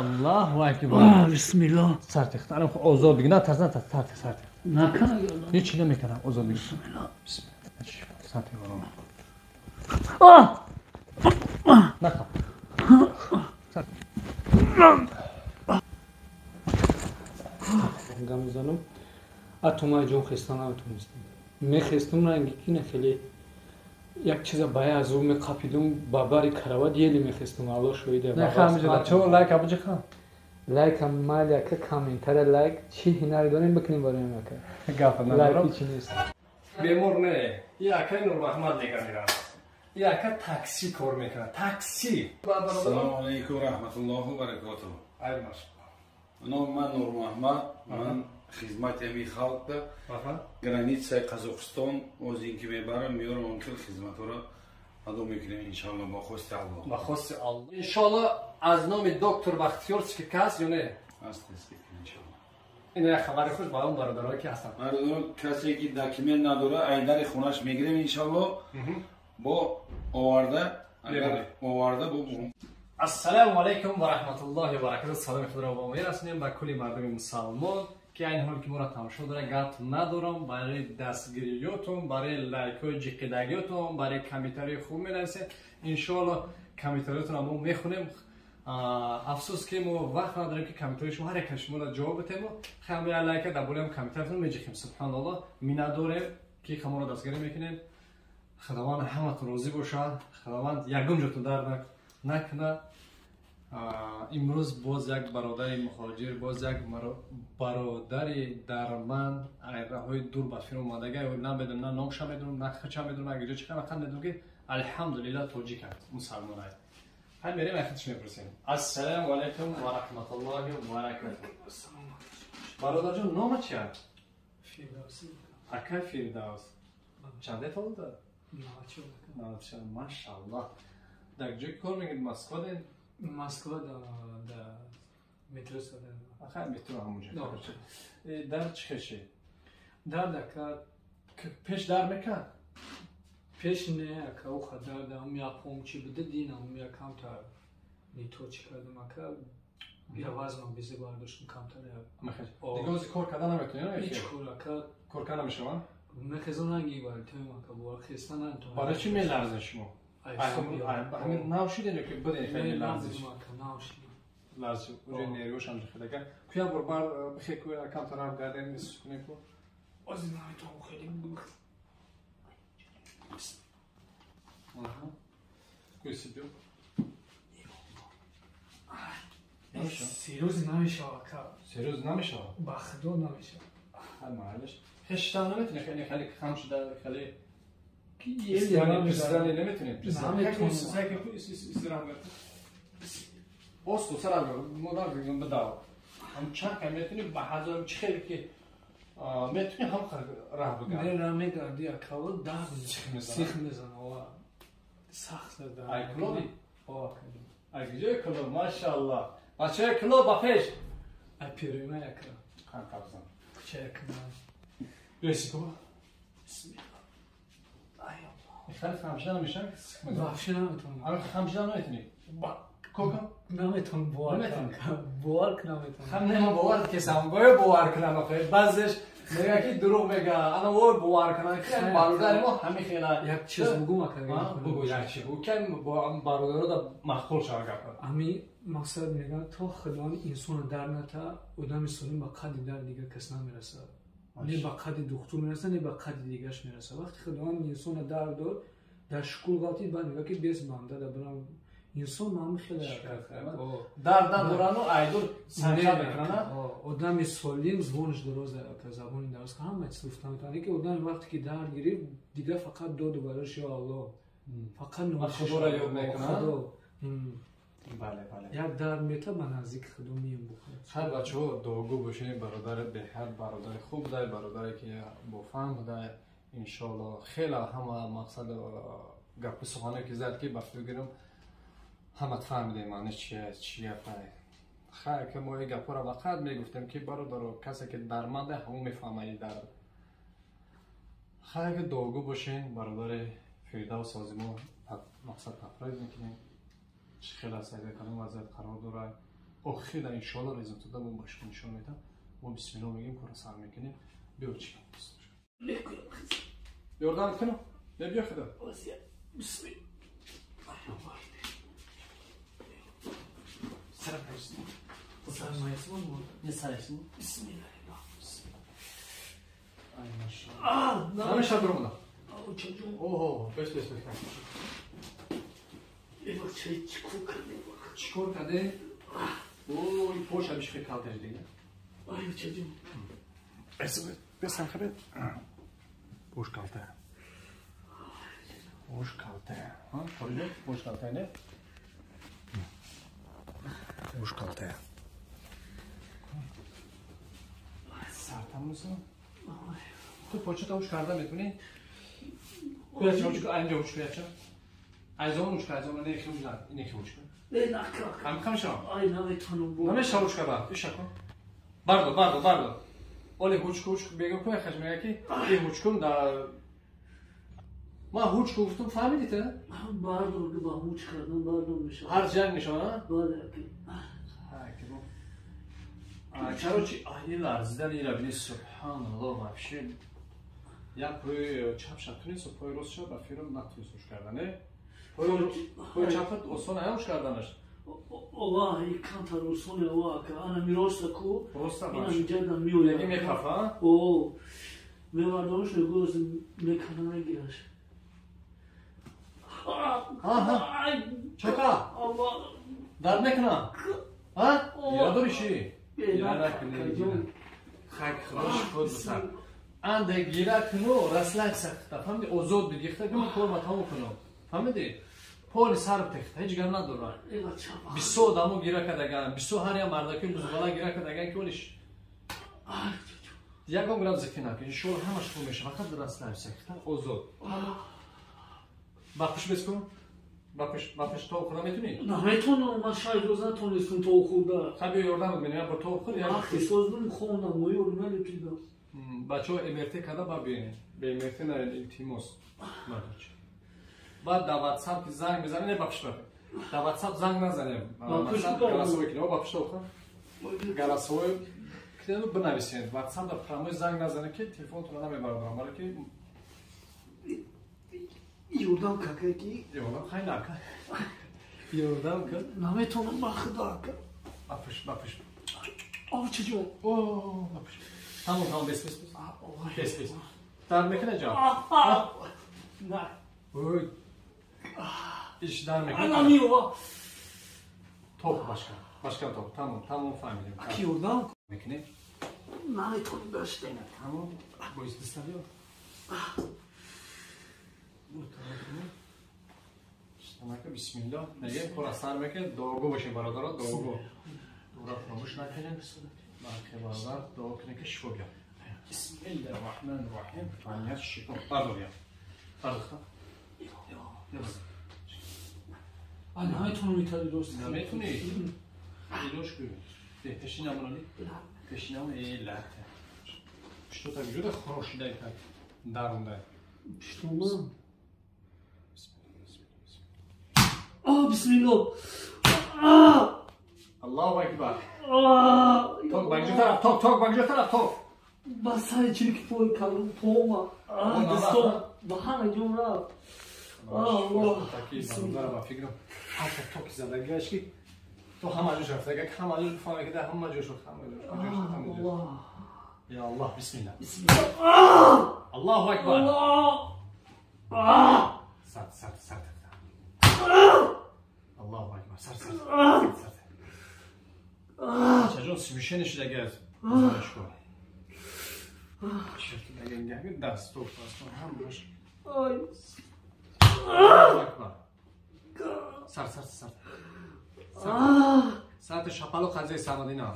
Allahu akbar. Bismillah. Sert ikhtarım ozod bigin. Ne tersen sert. Ne kadar? Hiç nemiکنم ozod bigin. Bismillah. Sert ikhtarım. Ah! Ne kap? Gamzanım. Atoma جون خستانه اتومستم. میخستم رنگی کی نخیلی یک چیز باید از اون میقاپیدم باباری کراوات یلی میخستم الله شویده. Ne kamcılar? Çoğu like yapıcı kan. لایک هم مال یک کامنتر لایک چی هنر داریم بکنیم برای مکه. Gafından لایک doğru. چی نیست. Memur ne? Ya ki Nur Rahmat diye kanıram. Ya ki taksi kor mekan. Taksi. Assalamu alaikum wa rahmatullahi wa barakatuh. Aymaş. Man Nur Mahmad, man xizmat emi xalqda границаи Қазоқистон оз ин ки мебарам меёрам он хел хизматҳоро адо мекунем иншаллоҳ бо хости Аллоҳ. Ба хоси Аллоҳ. Иншаллоҳ аз номи доктор Бахтиёр Скикас ё не? Аст иншаллоҳ. Ина хабари хуш ба он бародарҳое ки ҳастанд. Бародарон касе ки документ надора айдари хунаш мегирем иншаллоҳ бо оварда агар оварда бо Ассаламу алайкум ва раҳматуллоҳи ва баракатуҳ. Саломи худро ба мо мерасонем ба кулли мардуми мусалмон ки айни ҳол ки моро тамошо дора гап надорам барои дастгириётон барои лайкҳои ҷиқидагиётон барои комментарии хуб менависед. Иншоаллоҳ комментариётонро мо мехунем. Афсус ки мо вақт надорем ки комментарии шумо ҳар як шуморо ҷавоб битем. Хамя лайка дар болем комментариётон меҷихем. Субҳаналлоҳ миннатдорем ки хаморо дастгирӣ мекунем. Худованд ҳаматон розӣ бошад. Худованд ягон ҷотон дард накунад. Имрӯз боз як бародари муҳоҷир, боз як бародари дарман айраҳои дур ба фирм омадага намедонам, на номша медонам, на хача медонам, агиҷо чӣ фақат медонам ки алҳамдулилла тоҷик аст, мусалмон аст. Ҳай мерем ахтиш мепурсем. Ассаламу алайкум ва раҳматуллоҳи ва баракатуҳ. Бародарҷон нома чи аст? Фирдавси. Ака Фирдавс. Чанде толда? Навачо. Машаллоҳ. Дар ҷои кор мегирд Москва ден? Москва да метро садан. Ахай метро ҳамунҷо. Дар чӣ хеши? Дар дака Пеш дар мекард? пеш не ака уха дар да ум яком чи буде динам ум якамтар не то чи кардам ака я вазмам бизе бардоштам камтар як. Дига ози кор кардан наметонӣ? Ҳеҷ кор ака кор кардан намешавад? мехезон ранги бар тоим ака бо хеста нантон. Барои чӣ меларзед шумо? Ҳамин навшидем ки бидем хеле ларзиш. Ларзиш. Уҷои нерӯшам ҷихидака. Куя бор бар бихе ку камтар ҳам гарден мисукуне ку. Ози наметон хеле бух. Куй сибё. серёз намешава ака. Серёз намешавад? ба худо намешава. Ҳай маҳалиш. Хештан наметони хеле хам шуда хеле пристрани неметонем. Осто сарам модар бигам бадав. Ам чака метонем ба ҳазорам чӣ хеле ки метонем ҳам раҳ бигам. Не ра мегарди ака ва дар сих мезана ва сахт дар. Ай клоби? О ака. Ай ҷои клоб машаллоҳ. Бачаи клоб ба пеш. Ай пирума ака. Ҳам кабзам. Кучак ма. Беси ку. Бисмилlah. خیلی خمشده نمیشن؟ وحشی نمیتونم. الان خمشده نمیتونی؟ کوکا؟ نمیتونم باور کنم. باور نمیتونم. خم نمیتونم باور کسیم. باید باور کنم آخه. بعضیش میگه کی دروغ میگه. انا باور کنم که برادر ما همین خیلی. یک چیز بگو مکرم. بگو یک چیز بگو. که برادر دا مخول شده گپ. امی مقصد میگه تو خدای انسان در نتا آدم سالم با قد در دیگه کس نمیرسه. نه با قد دکتر میرسه نه با قد دیگهش میرسه. وقتی خدای انسان در داد در شکل قاطی بعد میگه که بیس بنده در برام انسان نام خیلی در دورانو ایدور سرچه میکنه. آدم سالم زبانش درست که زبانی درست که همه چیز گفتم تانی که آدم وقتی که در گیرید دیگه فقط داد و براش یا الله فقط نمایش خدا را یاد میکنه. بله یک در میته به نزدیک خدا میم بخوره. هر بچه‌ها دعاگو باشین برادر به هر برادر خوب دای برادری که با فهم دای ان شاء الله خیلی همه مقصد گپ سخنه که زد که بفتو گیرم همه فهمیدیم معنی چیه پای خیر که ما گپ را وقت میگفتیم که برادر کسی که درمنده همون میفهمه در خیر که دعاگو باشین برادر فردوس سازمون مقصد تفرید میکنیم خیلی سعی کنیم وضعیت قرار داره خیلی انشالله رئیس تو دم باش نشون میدم ما بسم الله میگیم کار سر میکنیم بیا چی یوردان کنو بیا خدا بسم الله سلام علیکم سلام علیکم نه سلام بسم الله ay maşallah ne şadır mı o çocuğum oho beş bak çay çikolata kade oy poşa bir şey kaldı değil ay çocuğum esme besan kabe boş kaldı boş kaldı ha koydu boş kaldı ne boş kaldı sertan mısın تو پاچه تا اوش کرده میتونی؟ کجا چه اوش اینجا اوش کنی چه؟ از اون اوش کرد از اون نیکی اوش کرد نیکی اوش کرد. نه نکرد. هم کمشم. آی نمیتونم بود. نمیشه اوش کرد. ایش کن. باردو. ولی اوش بگم کوی خش میگه کی؟ این اوش کن در ما اوش گفتم فهمیدی ته؟ باردو که با اوش کردم باردو میشه. هر جنگ میشه نه؟ بله. چرا چی آیه لرزیدن اینا بینی سبحان الله вообще یا پای چپ تونیست و پای راست با فیلم نتونیست روش کردنه پای چپت آسان همش کردنش والله كانت الرسول واك انا ميروسك روستا انا باش جدا ميول یکی میخفا او میواردمش نگوز میکنه نگیرش چکا الله درد نکنه ها یادوریشی گیره خاک خودش خود بسر انده گیره کنو رسلک سخته فهمیدی اوزود بگیخته گم کور تمام کنم فهمیدی پول سر بتخته هیچ گرم نداره 20 دامو گیره کدگن 20 هر یا مردکی بزرگالا گیره کدگن که ولش یکم گرم زکی نکن شور همش خوب میشه فقط رسلک سخته اوزود باقش بسکن باقش تو خدا میتونی نمیتونم من شاید روز نتونستم تو خورده خب یوردم ببینم با تو خود یا سوزدم خوندم و یورم نمیتونم بچه‌ها امرته کدا ببینید به امرته نرین التیماس مردچ بعد در واتساپ که زنگ بزنید نه بخش بده در واتساپ زنگ نزنید مثلا گلاسوی که بخش تو گلاسوی که بنویسید واتساپ در فرمای زنگ نزنید که تلفنتون نمیبردارم ولی که یوردم که یوردم خیلی نکن یوردم که نمیتونم با خدا که بپش چجور بپش تمام بس در میکنه جا نه اوی ایش در میکنه انا میوا توپ başka top tamam فهمیدیم کی یوردم میکنه نمیتونم داشته tamam bu istemiyor bu tarafını işte bismillah neye kuraslar mekan doğru başı baradara doğru uğraşmamış naklen Barbar doğru ki şifa gel. Bismillahirrahmanirrahim. Faniye şifa. Pardon ya. Pardon. نمیتونم ایتالی دوست نمیتونی ایلوش کوی peşinamını peşinamı lehte что-то вижу хорошее так дарунда что мы бисмилlah Allahu ekber tok bence taraf tok basar çirkin toy kalın toğma disto bahana jumra Allah такие дарунда фиграм حتی tok زدگیش کی تو همه جوش رفته اگه همه جوش فهمه که ده همه جوش یا الله بسم الله الله اکبر سرت الله اکبر سرت چجور سویشنش دیگه زنش کن شرطی دیگه اینگه دست تو پاس هم باش الله اکبر سرت ساعت شپالو خزه سامدینا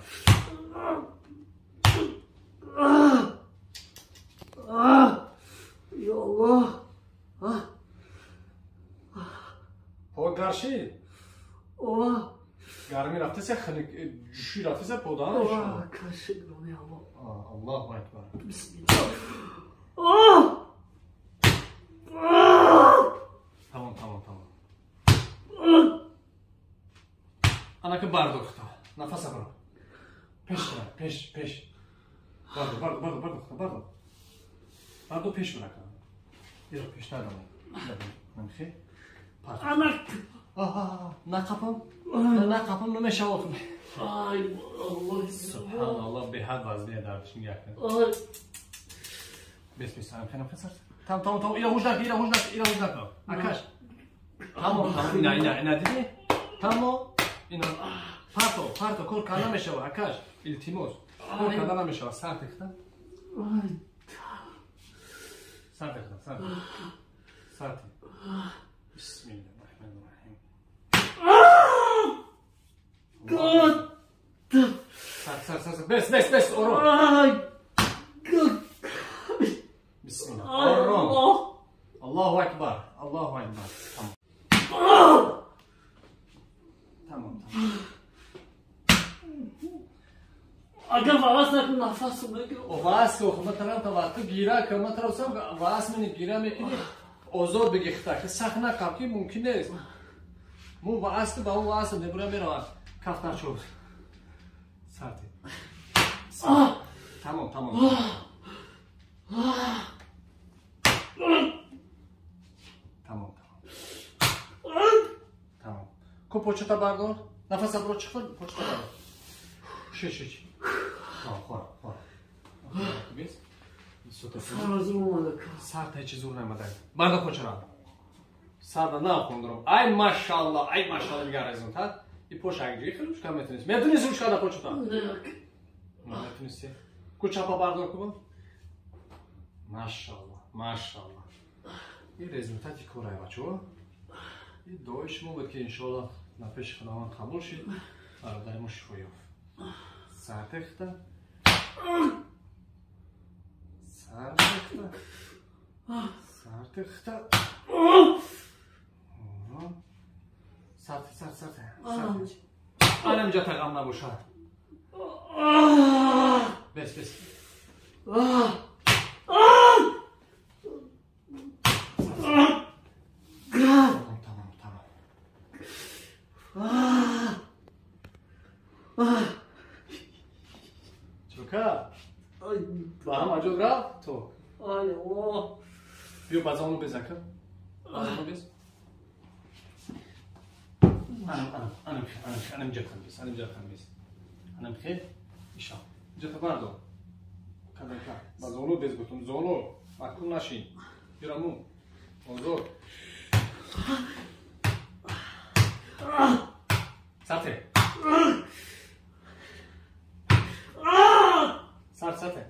یا الله پاگرشی گرمی رفته سه خنک جوشی رفته سه پودانش کشیدم یا الله اکبر بسم الله tamam ana که برداخته نفس برو پیش باردو پیش برو یه پیش ندارم نمیخی نقفم نمیشه آخه سبحان الله به حد وزنی دردش میگه بس هم خیلی خسر تمام اینا هوش نکن آکاش تمام اینا دیدی تمام اینا پارتو کار کردن نمیشه آکاش التیموس کار کردن نمیشه سر تختن سر بسم الله الرحمن الرحیم سر بس آرام بسم الله آرام الله اکبر تمام اگر واس نکن نفس بگیر واس کو مثلا تو وقت گیرا که مثلا سم واس من گیرا میکنی اوزور بگیخته که سخت نکن که ممکن نیست مو واس با اون واس نبره میره کفتر شد سرتی تمام کو پوچتا بردار نفس برو چخور پوچتا بردار شش خور بیس سر تا چیز زور نمیده بردار پوچرا سر نه خوندرم ای ماشاءالله میگه رزون تا این پوشاگی خیلیش کم میتونی روش کادا پوچتا نه میتونی کو چاپا بردار کو ماشاءالله این رزولتاتی کورای بچه‌ها این دعای شما بود که انشالله در پیش خداوند قبول شد برادر ما شفا یافت سرتخته الان اینجا تقام نباشه بس چوکا با هم اجاز رفت تو بیا بازمونو بزن بازمونو بز انا مجرد خميس انا بخير ایشان جت باردو کدام بازمونو بز گفتم زونو ماکو نشین بیرامون موضوع ساته ساته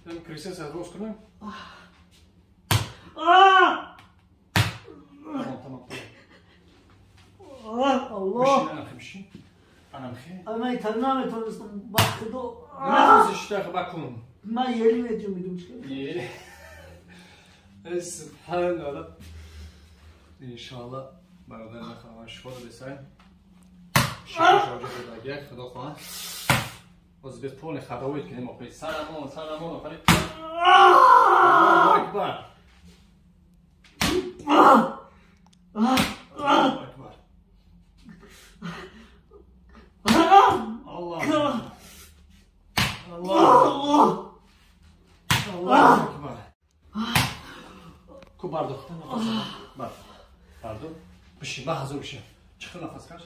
ben krize servoz کنم tamam Allah بشین انا بخیر اما ایترنا میتونستم با خدا نه اشتاق بکنم من یلی میجم میدم چیکار سبحان الله انشالله برادر نخواهم شفا رو بسیم شفا شاجه بداگه خدا خواهد باز به پول خداوید کنیم آقای سلام آفرین الله اکبر الله اکبر کو باردو نفس باردو بشین با حضور بشین چخل نفس کش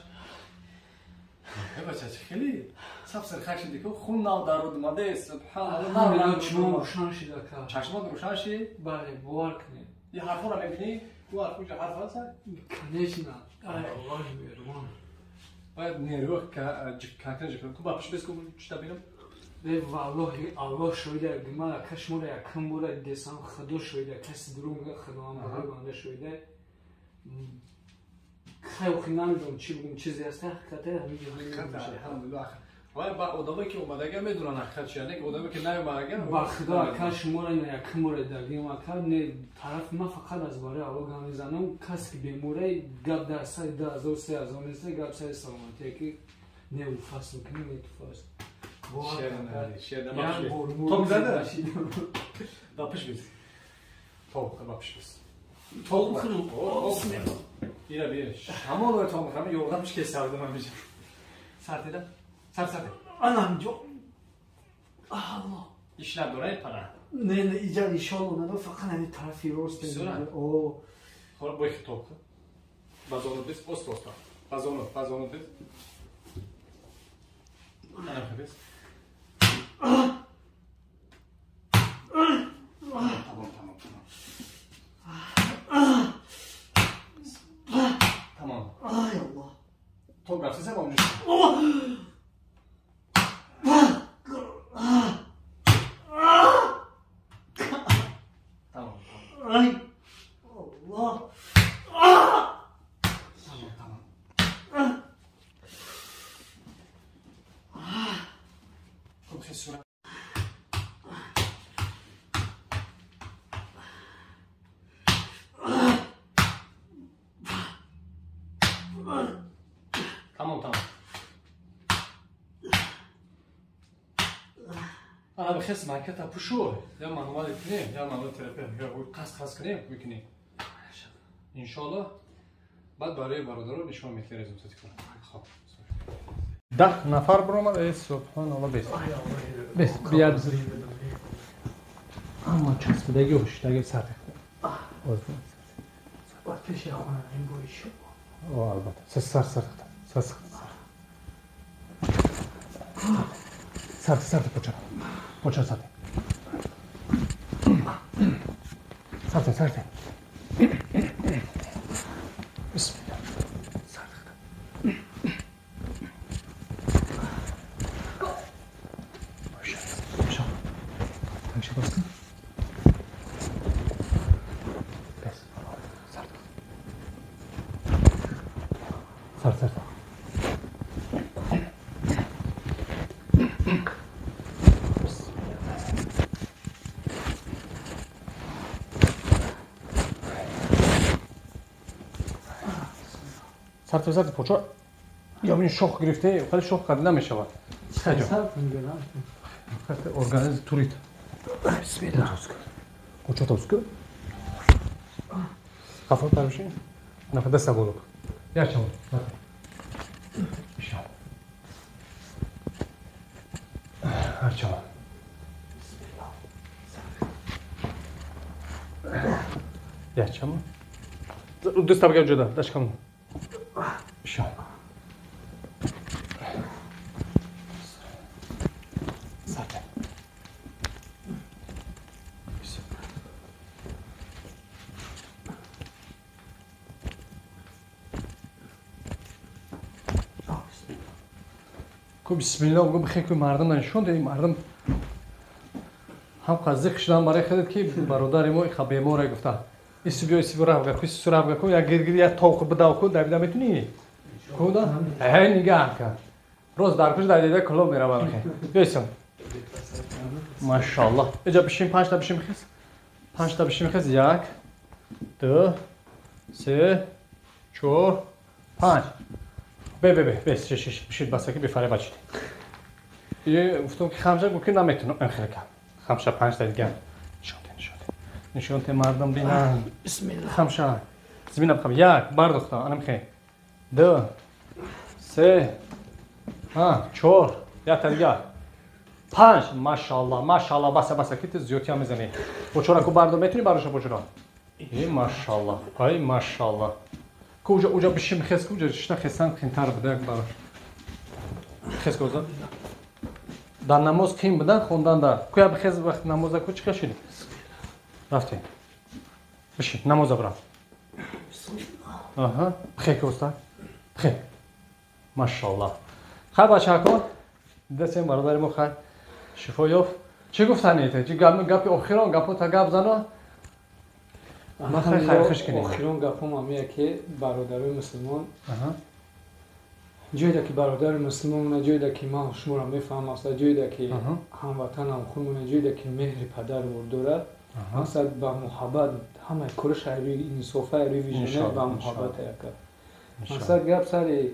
بچه خیلی سبسر خشیدی که خون ناو درود ماده سبحان الله نه چشم روشن شده که چشمات روشن شد بله باور کنید یه حرفا رو میبینی تو حرفا چه حرفا هست کنیش نه الله مهربان باید نیرو که تو باپش بس کو چتا بینم به والله الله شویده گما کشمور یکم بوده دسان خدا شویده کسی درو میگه خدا هم بنده شویده خیلی نمیدونم چی بگم چیزی هست حقیقتا الحمدلله وای با آدمی که اومدگه میدونن حقیقت چیه نه که آدمی که نیومدگه با خدا کاش مورا نه یک مورد دادیم اکر نه طرف ما فقط از باره آوا گام میزنم کسی که بیموره گپ در سر 2000 3000 نیست گپ سر سلامتی که نه فاصله کنی نه فاصله شیر تو میزنه باپش بیز تو باپش بیز Tavuk kırım. Bira bir. Şamol ve tavuk kırım yoğurdamış keserdim amcacığım. Serteden. Sert. Anam çok. Allah. İşler buraya para. Ne icat inşallah ona da fakat hani tarafı rost Süre. O. Sonra bu iki tavuk. Bazonu biz, osta. Bazonu biz. Anam biz. Tamam. Ay Allah. Toprak sen olmuş. Tamam. Ay. Allah. Tamam. Çok ses var. Tamam. Ana بخص market پوشور یا مانوال کنیم یا مانوال تراپی یا قص کنیم میکنیم ان شاء الله بعد برای برادران به شما میتونم رزومه کنم خب 10 نفر برام سبحان الله بس بیاد اما چسبیدگی هوشیدگی سطح Ateş yakmanın bu işi. o البته سر سرد پوچا سرد بسم الله سرد ماشاءالله تمشي بس سرد سرد پوچا یا این شخ گرفته ولی شخ قد نمیشود ارگانیز تورید بسم الله پوچا توسکو کافر پرشین نفر دست بولو یا چمون ایشان هر چمون یا چمون دست بگم جدا داشت کمون ایشان بسم الله میگم بخیر که مردم نشون دادیم مردم هم قضیه شدن برای خودت که برادر ما خبر ما را گفته ایسی بیا راه گفت ایسی راه گفت یا گرگری یا توق بداو کو در میتونی کودا هی نگاه کن روز در پیش در کلو میره بخیر بیسم ماشاءالله اینجا بشیم 5 تا بشیم خیس 5 تا بشیم خیس 1 2 3 4 5 بس شش بشید بسا که بفره بچید یه گفتم که خمسه گفت که نمیتونم انخیل کنم خمسه 5 تا دیگه نشونت مردم بینن بسم الله خمسه زمین بخم 1 برداختم انم خیلی 2 3 4 یا تا دیگه 5 ماشاءالله بسا که تو زیوتی هم میزنی بچورا کو بردم میتونی براش بچورا ای ماشاءالله ای ماشاءالله اوجا بشیم خس اوجا شنا خسان خنتر بده براش خس کوزا در نماز کیم بدن خوندن در کویا بخز وقت نماز کو چیکار شدی رفتیم بشین نماز برام آها بخیر که استاد بخیر ماشاءالله خیر بچه‌ها کن دستم برادر ما خیر شفا یافت چی گفتن ایته چی گپ آخران گپ تا گپ زنا ما خیر خوش کنیم آخران گپم همیه که برادرای مسلمان جایی که برادر مسلمان جایی که ما شما میفهمم اصلا جایی که هموطنم خودمون جایی که مهر پدر داره اصلا با محبت همه کورش هری این صفه هری ویژنه با محبت یک اصلا گپ سری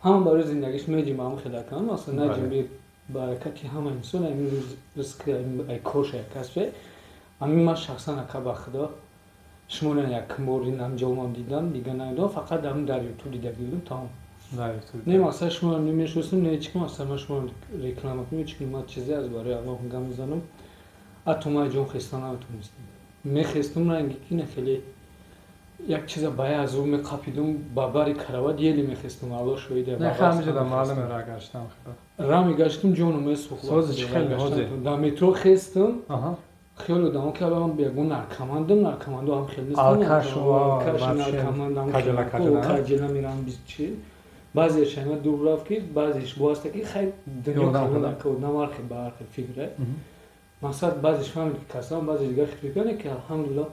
هم برای زندگیش میجیم هم خدا کنم اصلا نجیم بی برکتی همه انسان این روز رزق ای کوش یک کسبه همین من شخصا اکا با خدا شما نه یک موردی نمی‌جوام دیدم دیگه نه فقط هم در یوتیوب دیده بودم تمام. نه مثلا شما نمی‌شوستم نه چیکار مثلا شما رکلام کنید چیکار ما چیزی از برای الله گم می‌زنم. اتومای جون خستانه اتومستم. می‌خستم رنگی کی نه خیلی یک چیز باید از اون می‌قاپیدم باباری کراوات یلی می‌خستم الله شویده. نه خمیده دم معلم را گشتم خدا. را می‌گشتم جونم سوخت. سوز خیلی هوزه. در مترو خستم. خیلی دام که الان بیگون نرکمندم هم خیلی نیستم. آلکاش نرکمندم. کاجلا میرم بیچی. بعضیش هم دور رفت که بعضیش واسطه که خیلی دنیا کردن که نمارخ بارخ فکره. مثلا بعضیش فهمید که کسان بعضی دیگر فکر کنه که الحمدلله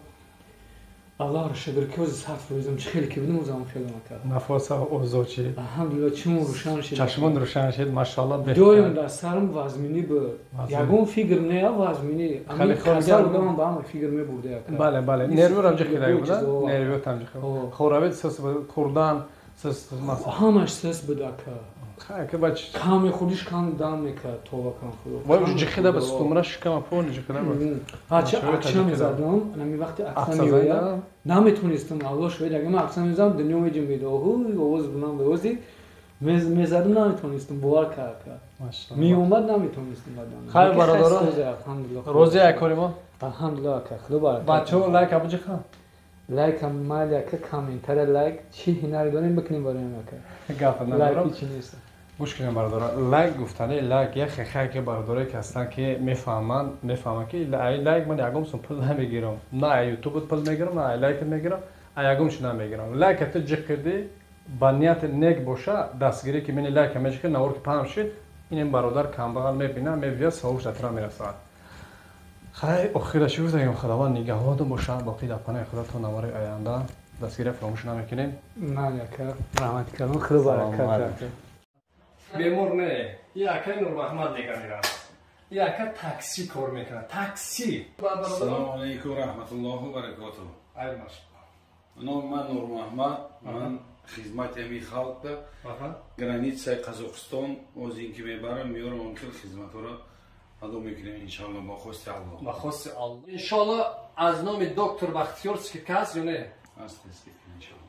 الله را شکر که از صرف روزم خیلی که بدم زمان خیلی نکرد. نفس اوزوچی. الحمدلله چون روشن شد. چشمان روشن شد ماشاءالله بهتر. دویم در سرم وزمینی بود. یکون فیگر نه وزمینی. خیلی خاصه بودم با هم فیگر می برده. بله نیرو هم جخیده بود. نیرو هم جخیده. خورابید سس خوردن سس مثلا. همش سس بود که. که بچه. کام خودش کام دام میکرد توبه کن خدا. ولی جخیده بس تومرش کم پون جخیده بود. اکشن میزدم. من وقتی اکشن میزدم نمیتونستم الله شوید اگه من اکشن میزدم دنیا میجم میده. اوز بنام بوزی میزدم نمیتونستم باور کرد. ماشاءالله. می اومد نمیتونستم بعدم. خیر برادران. روزی اکوری ما. الحمدلله که خدا بارک. بچه لایک ابو جخان. لایک هم مال یک کامنتر لایک چی هنری داریم بکنیم برای ما که. گپ ندارم. لایک چی نیست. گوش کنیم برادران. لایک گفتنه لایک یه خیلی که برادرایی که هستن که میفهمن که لایک من یکم سون پول نمیگیرم. نه یوتیوب پول میگیرم نه لایک میگیرم. یکم شون نمیگیرم. لایک تو جکردی با نیت نیک باشه دستگیری که من لایک میشه نور که پام شد این برادر کم بغل میبینه میبینه سوش اطراف میرسه. خیلی اخیرا شروع زدیم خداوند نگهبان باشه باقی در پناه خدا تا نماره آینده دستگیری فراموش نمیکنیم. نه یکه رحمت کنم خدا برکت. بیمور نه یکه نور محمد دیگر میرم. یکه تاکسی کار میکنه. تاکسی. سلام علیکم رحمت الله و برکاته. ای ماشاءالله. من نور محمد من خدمت امی خلق ده گرانیتسای قزاقستان از اینکه میبرم میارم اونکل خدمت را ادامه میکنیم انشالله با خواست الله. با خواست الله. انشالله از نام دکتر بختیارسکی کس یا نه؟ است انشالله.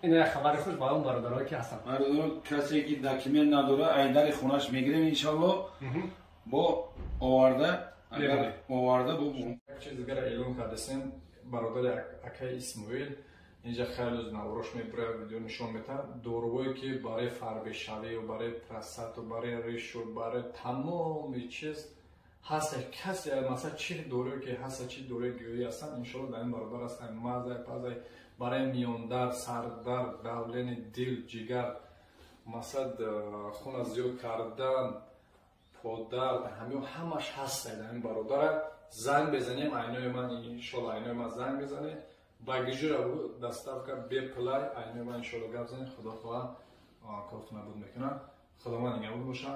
این خبر خوش با اون برادرایی که هستن. برادر کسی که دکمنت نداره ایدر خونش میگیریم انشالله با آورده اگر آورده با یک چیز دیگر اعلام کردیم برادر اکای اسماعیل اینجا خیلی از نوروش میبره ویدیو نشون میده دارویی که برای فربه شوی و برای پرستات و برای ریش و برای تمام چیز هست کسی مثلا چی دارویی که هست چی داروی گیاهی هستن انشالله در این برادر هستن مزه پزه برای میاندرد سردرد دولن دل جگر مثلا خون زیاد کردن پادرد همش هست در این برادر زنگ بزنیم عینای من انشالله عینای من زنگ بزنه باگیجور دستافکا به پلای عینای من انشالله گپ زنیم خدا خدا کارتون نبود میکنم خدا من نگهبان باشه.